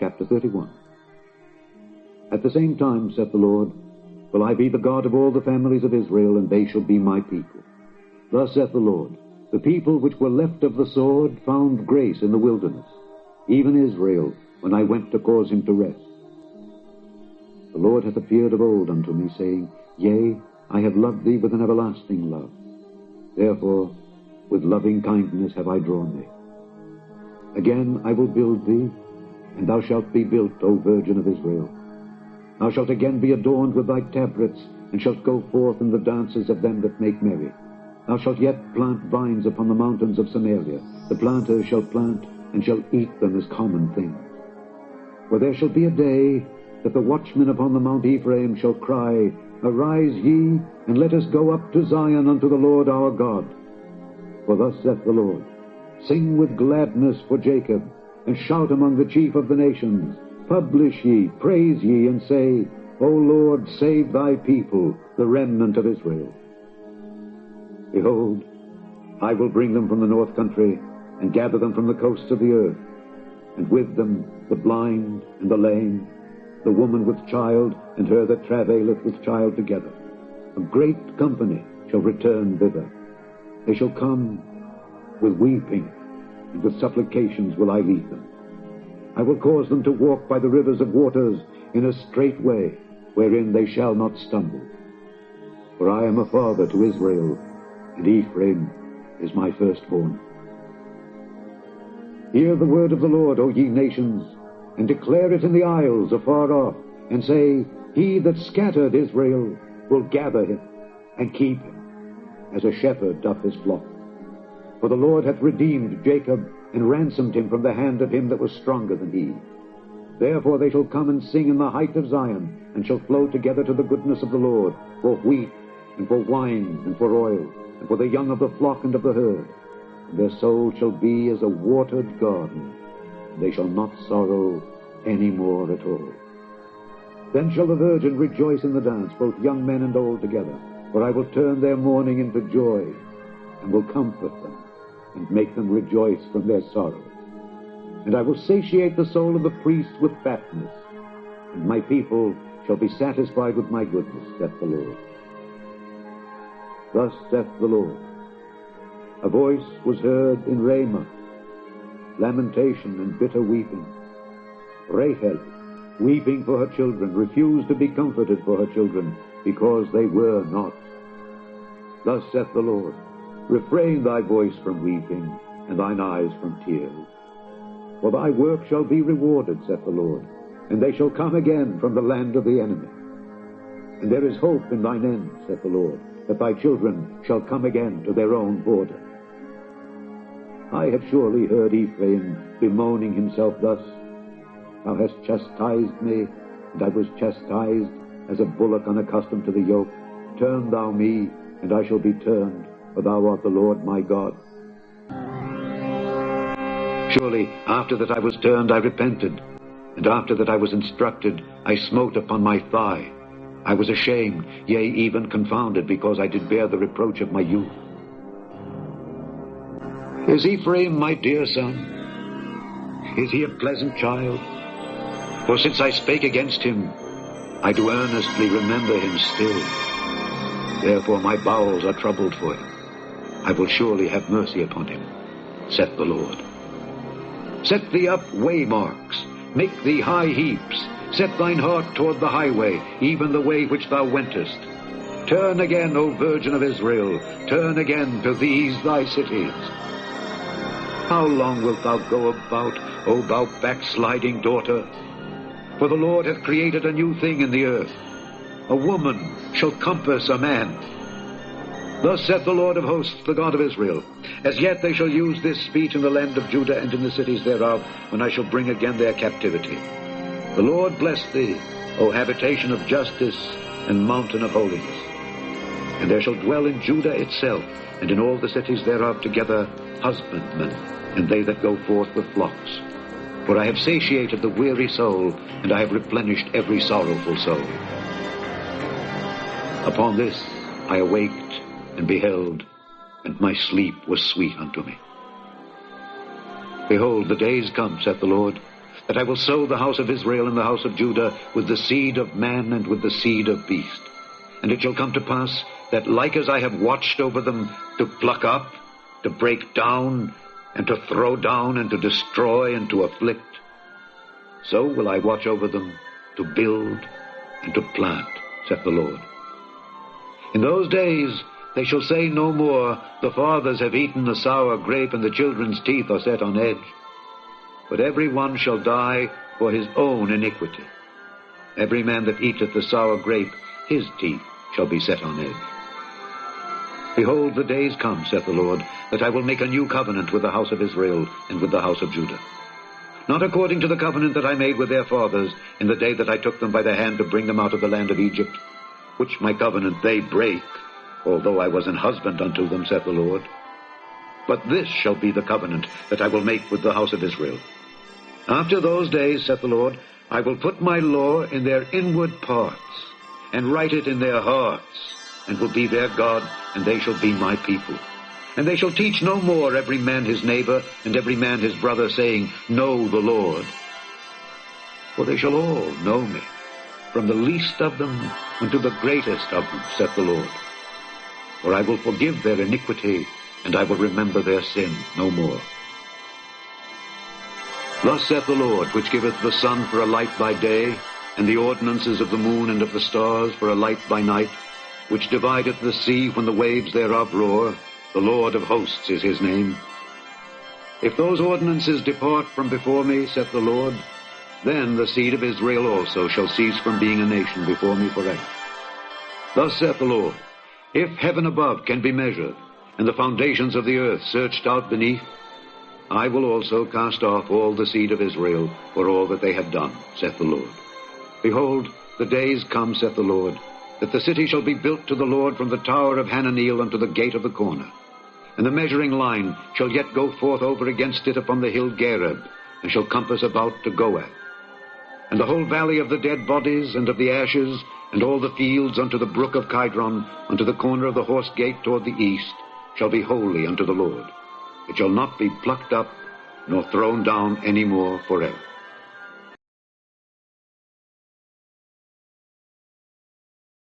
chapter 31. At the same time, saith the Lord, will I be the God of all the families of Israel, and they shall be my people. Thus saith the Lord, the people which were left of the sword found grace in the wilderness, even Israel, when I went to cause him to rest. The Lord hath appeared of old unto me, saying, Yea, I have loved thee with an everlasting love. Therefore, with loving kindness have I drawn thee. Again I will build thee, and thou shalt be built, O Virgin of Israel. Thou shalt again be adorned with thy tabrets, and shalt go forth in the dances of them that make merry. Thou shalt yet plant vines upon the mountains of Samaria. The planters shall plant, and shall eat them as common things. For there shall be a day that the watchmen upon the Mount Ephraim shall cry, Arise ye, and let us go up to Zion unto the Lord our God. For thus saith the Lord, Sing with gladness for Jacob, and shout among the chief of the nations. Publish ye, praise ye, and say, O Lord, save thy people, the remnant of Israel. Behold, I will bring them from the north country, and gather them from the coasts of the earth, and with them the blind and the lame, the woman with child, and her that travaileth with child together. A great company shall return thither. They shall come with weeping, and with supplications will I lead them. I will cause them to walk by the rivers of waters in a straight way, wherein they shall not stumble. For I am a father to Israel, and Ephraim is my firstborn. Hear the word of the Lord, O ye nations, and declare it in the isles afar off, and say, He that scattered Israel will gather him, and keep him, as a shepherd doth his flock. For the Lord hath redeemed Jacob, and ransomed him from the hand of him that was stronger than he. Therefore they shall come and sing in the height of Zion, and shall flow together to the goodness of the Lord, for wheat, and for wine, and for oil, and for the young of the flock and of the herd. And their soul shall be as a watered garden, and they shall not sorrow any more at all. Then shall the virgin rejoice in the dance, both young men and old together. For I will turn their mourning into joy, and will comfort them, and make them rejoice from their sorrow. And I will satiate the soul of the priest with fatness, and my people shall be satisfied with my goodness, saith the Lord. Thus saith the Lord, a voice was heard in Ramah, lamentation and bitter weeping. Rahel, weeping for her children, refused to be comforted for her children, because they were not. Thus saith the Lord, refrain thy voice from weeping, and thine eyes from tears. For thy work shall be rewarded, saith the Lord, and they shall come again from the land of the enemy. And there is hope in thine end, saith the Lord, that thy children shall come again to their own border. I have surely heard Ephraim bemoaning himself thus, Thou hast chastised me, and I was chastised as a bullock unaccustomed to the yoke. Turn thou me, and I shall be turned, for thou art the Lord my God. Surely, after that I was turned, I repented, and after that I was instructed, I smote upon my thigh. I was ashamed, yea, even confounded, because I did bear the reproach of my youth. Is Ephraim my dear son? Is he a pleasant child? For since I spake against him, I do earnestly remember him still. Therefore my bowels are troubled for him. I will surely have mercy upon him, saith the Lord. Set thee up waymarks, make thee high heaps, set thine heart toward the highway, even the way which thou wentest. Turn again, O Virgin of Israel, turn again to these thy cities. How long wilt thou go about, O thou backsliding daughter? For the Lord hath created a new thing in the earth. A woman shall compass a man. Thus saith the Lord of hosts, the God of Israel, As yet they shall use this speech in the land of Judah and in the cities thereof, when I shall bring again their captivity. The Lord bless thee, O habitation of justice and mountain of holiness. And there shall dwell in Judah itself, and in all the cities thereof together, husbandmen, and they that go forth with flocks. For I have satiated the weary soul, and I have replenished every sorrowful soul. Upon this I awaked and beheld, and my sleep was sweet unto me. Behold, the days come, saith the Lord, that I will sow the house of Israel and the house of Judah with the seed of man and with the seed of beast. And it shall come to pass that like as I have watched over them to pluck up, to break down, and to throw down, and to destroy, and to afflict, so will I watch over them to build and to plant, saith the Lord. In those days they shall say no more, the fathers have eaten the sour grape, and the children's teeth are set on edge. But every one shall die for his own iniquity. Every man that eateth the sour grape, his teeth shall be set on edge. Behold, the days come, saith the Lord, that I will make a new covenant with the house of Israel and with the house of Judah. Not according to the covenant that I made with their fathers in the day that I took them by the hand to bring them out of the land of Egypt, which my covenant they break, although I was an husband unto them, saith the Lord. But this shall be the covenant that I will make with the house of Israel. After those days, saith the Lord, I will put my law in their inward parts, and write it in their hearts, and will be their God, and they shall be my people. And they shall teach no more every man his neighbor, and every man his brother, saying, Know the Lord. For they shall all know me, from the least of them unto the greatest of them, saith the Lord. For I will forgive their iniquity, and I will remember their sin no more. Thus saith the Lord, which giveth the sun for a light by day, and the ordinances of the moon and of the stars for a light by night, which divideth the sea when the waves thereof roar. The Lord of hosts is his name. If those ordinances depart from before me, saith the Lord, then the seed of Israel also shall cease from being a nation before me forever. Thus saith the Lord, if heaven above can be measured, and the foundations of the earth searched out beneath, I will also cast off all the seed of Israel for all that they have done, saith the Lord. Behold, the days come, saith the Lord, that the city shall be built to the Lord from the tower of Hananeel unto the gate of the corner. And the measuring line shall yet go forth over against it upon the hill Gareb, and shall compass about to Goath. And the whole valley of the dead bodies and of the ashes, and all the fields unto the brook of Kidron, unto the corner of the horse gate toward the east, shall be holy unto the Lord. It shall not be plucked up, nor thrown down any more forever.